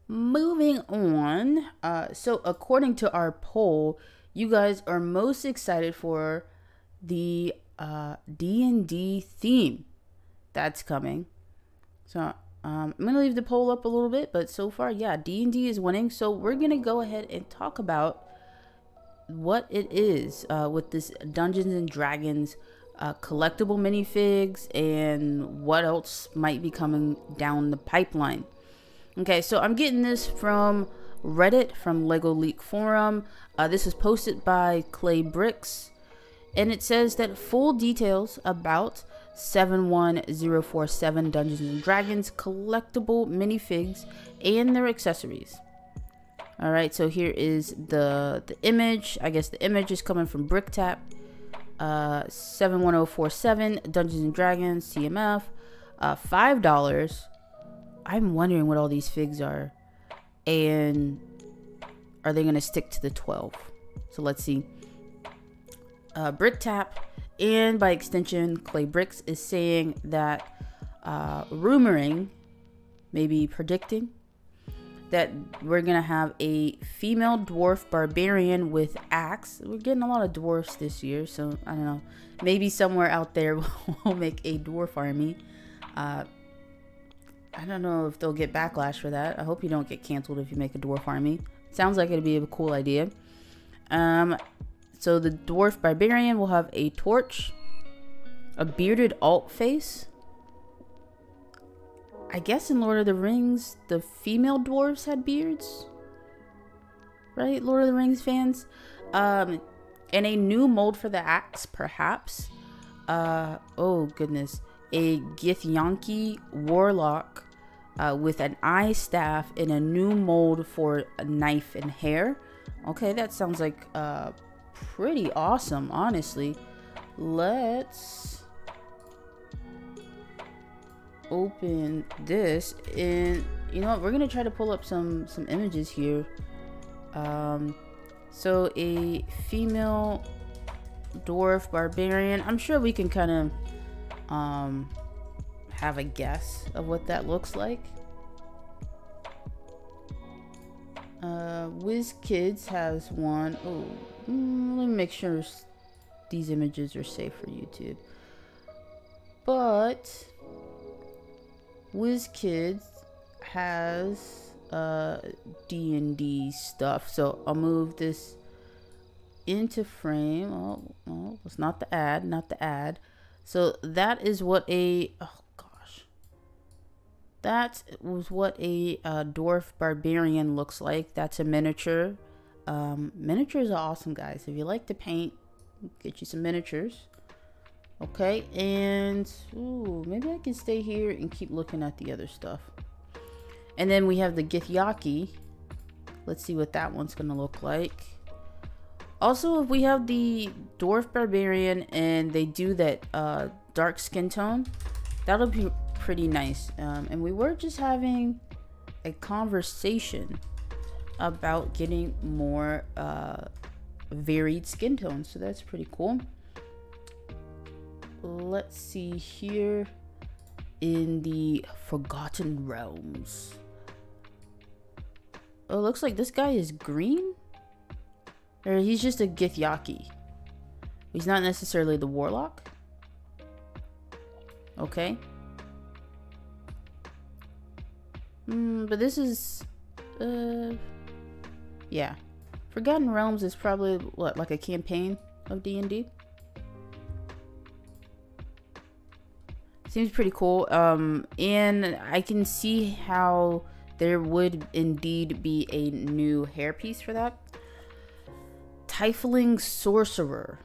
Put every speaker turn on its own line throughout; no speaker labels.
moving on. So according to our poll, you guys are most excited for the D&D theme that's coming. So I'm gonna leave the poll up a little bit, but so far, yeah, D&D is winning. So we're gonna go ahead and talk about what it is with this Dungeons and Dragons collectible minifigs and what else might be coming down the pipeline. Okay, so I'm getting this from Reddit, from Lego Leak Forum. This is posted by Clay Bricks, and it says that full details about 71047 Dungeons and Dragons collectible minifigs and their accessories. All right, so here is the image. I guess the image is coming from BrickTap. 71047 Dungeons and Dragons CMF, $5. I'm wondering what all these figs are, and are they gonna stick to the 12? So let's see. BrickTap, and by extension Clay Bricks, is saying that rumoring, maybe predicting, that we're gonna have a female dwarf barbarian with axe. We're getting a lot of dwarfs this year, so I don't know, maybe somewhere out there we'll make a dwarf army. I don't know if they'll get backlash for that. I hope you don't get canceled if you make a dwarf army. Sounds like it'd be a cool idea. So the dwarf barbarian will have a torch, a bearded alt face. I guess in Lord of the Rings, the female dwarves had beards, right? Lord of the Rings fans. And a new mold for the axe, perhaps. Oh goodness, a Githyanki warlock with an eye staff and a new mold for a knife and hair. Okay, that sounds like pretty awesome, honestly. Let's open this, and you know what, we're gonna try to pull up some images here. So a female dwarf barbarian, I'm sure we can kind of have a guess of what that looks like. WizKids has one. Oh, let me make sure these images are safe for YouTube. But WizKids has D&D stuff, so I'll move this into frame. Oh, it's not the ad, so that is what a, oh gosh, that was what a dwarf barbarian looks like. That's a miniature. Miniatures are awesome, guys. If you like to paint, get you some miniatures. Okay, and ooh, maybe I can stay here and keep looking at the other stuff. And then we have the Githyanki. Let's see what that one's gonna look like. Also, if we have the dwarf barbarian and they do that dark skin tone, that'll be pretty nice. And we were just having a conversation about getting more varied skin tones, so that's pretty cool. Let's see here in the Forgotten Realms. Oh, it looks like this guy is green, or he's just a Githyanki. He's not necessarily the warlock. Okay. But this is yeah, Forgotten Realms is probably what, like a campaign of D&D. Seems pretty cool. And I can see how there would indeed be a new hairpiece for that. Tiefling sorcerer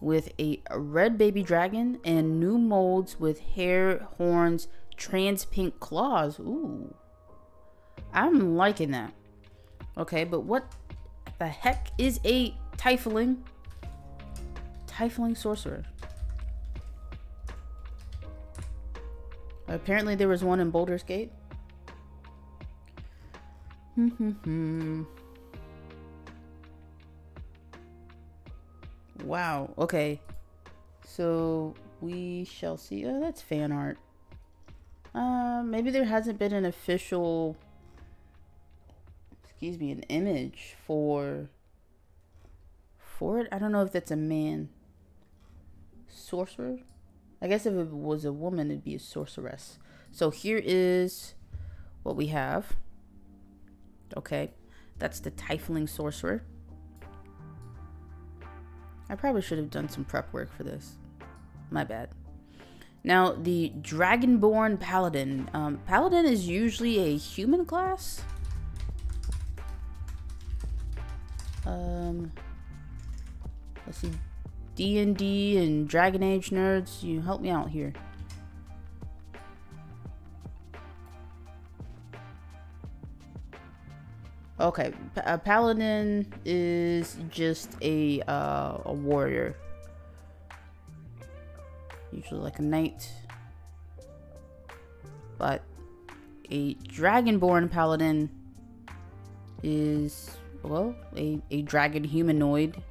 with a red baby dragon and new molds with hair, horns, trans pink claws. Ooh, I'm liking that. Okay, but what the heck is a tiefling sorcerer? Apparently there was one in Baldur's Gate. Wow, okay. So we shall see. Oh, that's fan art. Maybe there hasn't been an official excuse me, an image for it. I don't know if that's a man. Sorcerer? I guess if it was a woman, it'd be a sorceress. So here is what we have. Okay, that's the Tiefling sorcerer. I probably should have done some prep work for this. My bad. Now, the Dragonborn Paladin. Paladin is usually a human class. Let's see. D&D and Dragon Age nerds, you help me out here. Okay, a paladin is just a warrior, usually like a knight. But a dragonborn paladin is, well, a dragon humanoid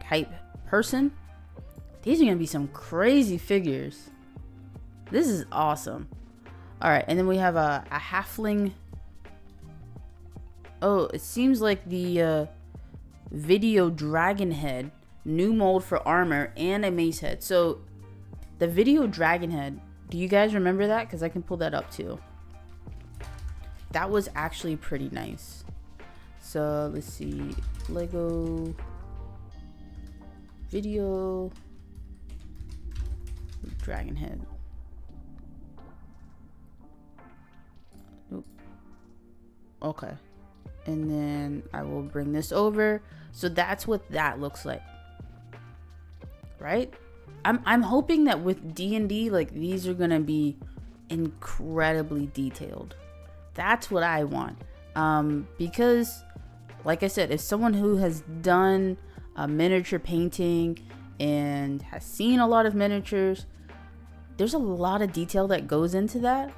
type person. These are gonna be some crazy figures. This is awesome. All right, and then we have a halfling. Oh, it seems like the video dragon head, new mold for armor, and a mace head. So the video dragon head, do you guys remember that? Because I can pull that up too. That was actually pretty nice. So let's see, Lego video dragon head. Nope. Okay. And then I will bring this over. So that's what that looks like, right? I'm hoping that with D&D, like, these are gonna be incredibly detailed. That's what I want, because like I said, as someone who has done miniature painting and has seen a lot of miniatures, there's a lot of detail that goes into that,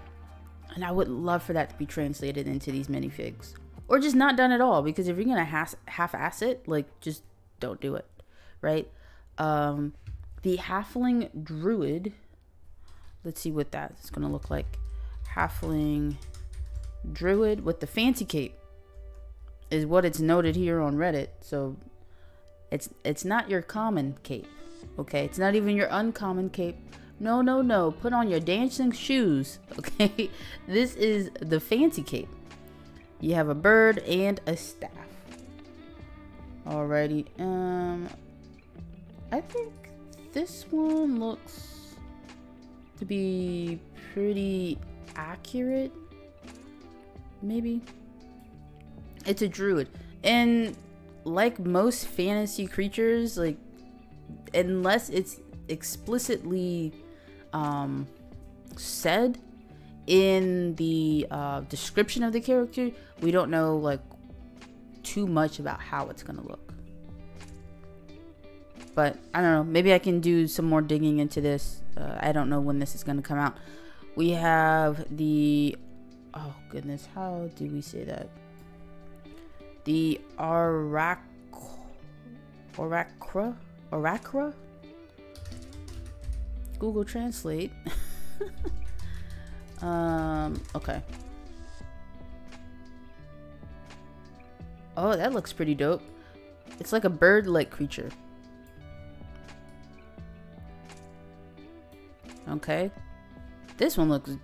and I would love for that to be translated into these minifigs. Or just not done at all, because if you're gonna half-ass it, like, just don't do it, right? The halfling druid, let's see what that's gonna look like. Halfling druid with the fancy cape is what it's noted here on Reddit. So it's not your common cape, okay? It's not even your uncommon cape. No, no, no. Put on your dancing shoes, okay? This is the fancy cape. You have a bird and a staff. Alrighty. I think this one looks to be pretty accurate. Maybe. It's a druid. And like most fantasy creatures, like, unless it's explicitly said in the description of the character, we don't know like too much about how it's gonna look. But I don't know, maybe I can do some more digging into this. I don't know when this is gonna come out. We have the, oh goodness, how do we say that? The Oracra? Google Translate. Okay. Oh, that looks pretty dope. It's like a bird-like creature. Okay. This one looks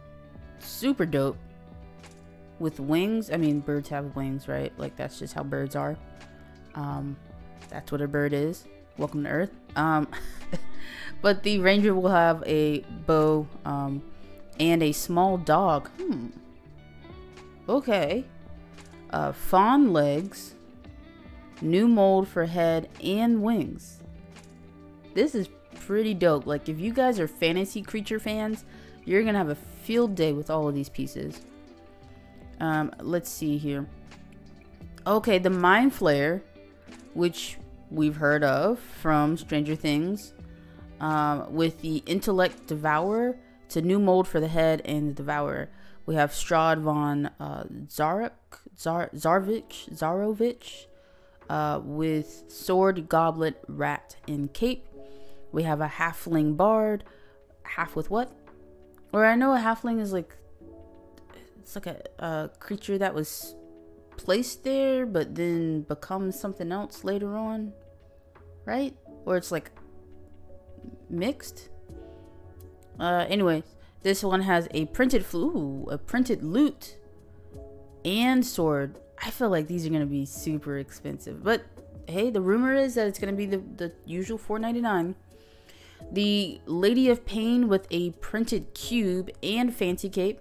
super dope. With wings. I mean, birds have wings, right? Like, that's just how birds are. That's what a bird is. Welcome to Earth. But the ranger will have a bow, and a small dog. Okay. Fawn legs. New mold for head and wings. This is pretty dope. Like, if you guys are fantasy creature fans, you're gonna have a field day with all of these pieces. Let's see here. Okay, the Mind Flayer, which we've heard of from Stranger Things, with the Intellect Devourer. It's a new mold for the head and the Devourer. We have Strahd von Zarovich, with sword, goblet, rat, and cape. We have a halfling bard. Half with what? Or I know a halfling is like, it's like a creature that was placed there but then becomes something else later on, right? Or it's like mixed. Anyway, this one has a printed printed loot and sword. I feel like these are gonna be super expensive, but hey, the rumor is that it's gonna be the usual $4.99. The Lady of Pain with a printed cube and fancy cape.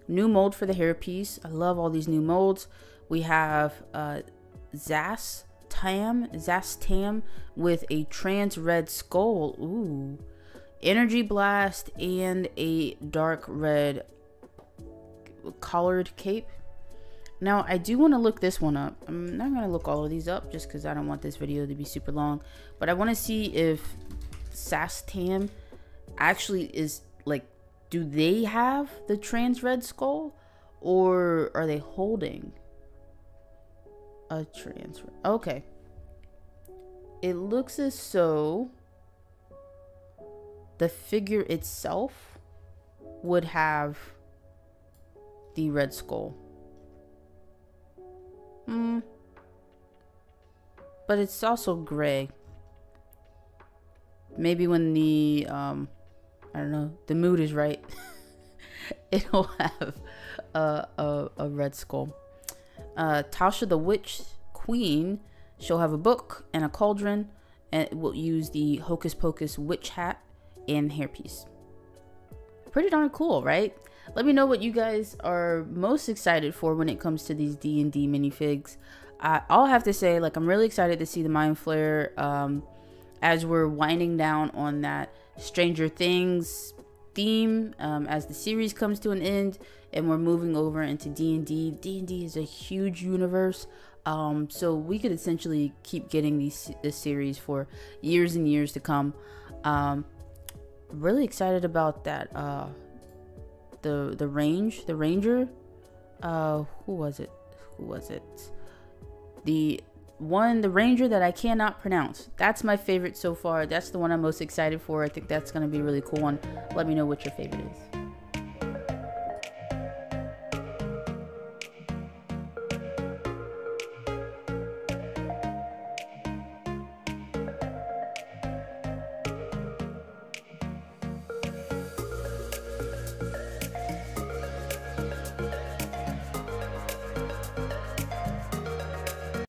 New mold for the hairpiece. I love all these new molds. We have Zastam with a trans red skull. Ooh. Energy blast and a dark red collared cape. Now, I do want to look this one up. I'm not going to look all of these up just because I don't want this video to be super long. But I want to see if Zastam actually is like, do they have the trans red skull? Or are they holding a trans red? Okay. It looks as though the figure itself would have the red skull. But it's also gray. Maybe when the I don't know, the mood is right, it'll have a red skull. Tasha the Witch Queen, she'll have a book and a cauldron, and it will use the Hocus Pocus witch hat and hairpiece. Pretty darn cool, right? Let me know what you guys are most excited for when it comes to these D&D minifigs. I'll have to say, like, I'm really excited to see the Mind Flayer as we're winding down on that Stranger Things theme as the series comes to an end and we're moving over into D&D. D&D is a huge universe, so we could essentially keep getting this series for years and years to come. Really excited about that. The ranger, who was it? The ranger that I cannot pronounce. That's my favorite so far. That's the one I'm most excited for. I think that's going to be a really cool one. Let me know what your favorite is.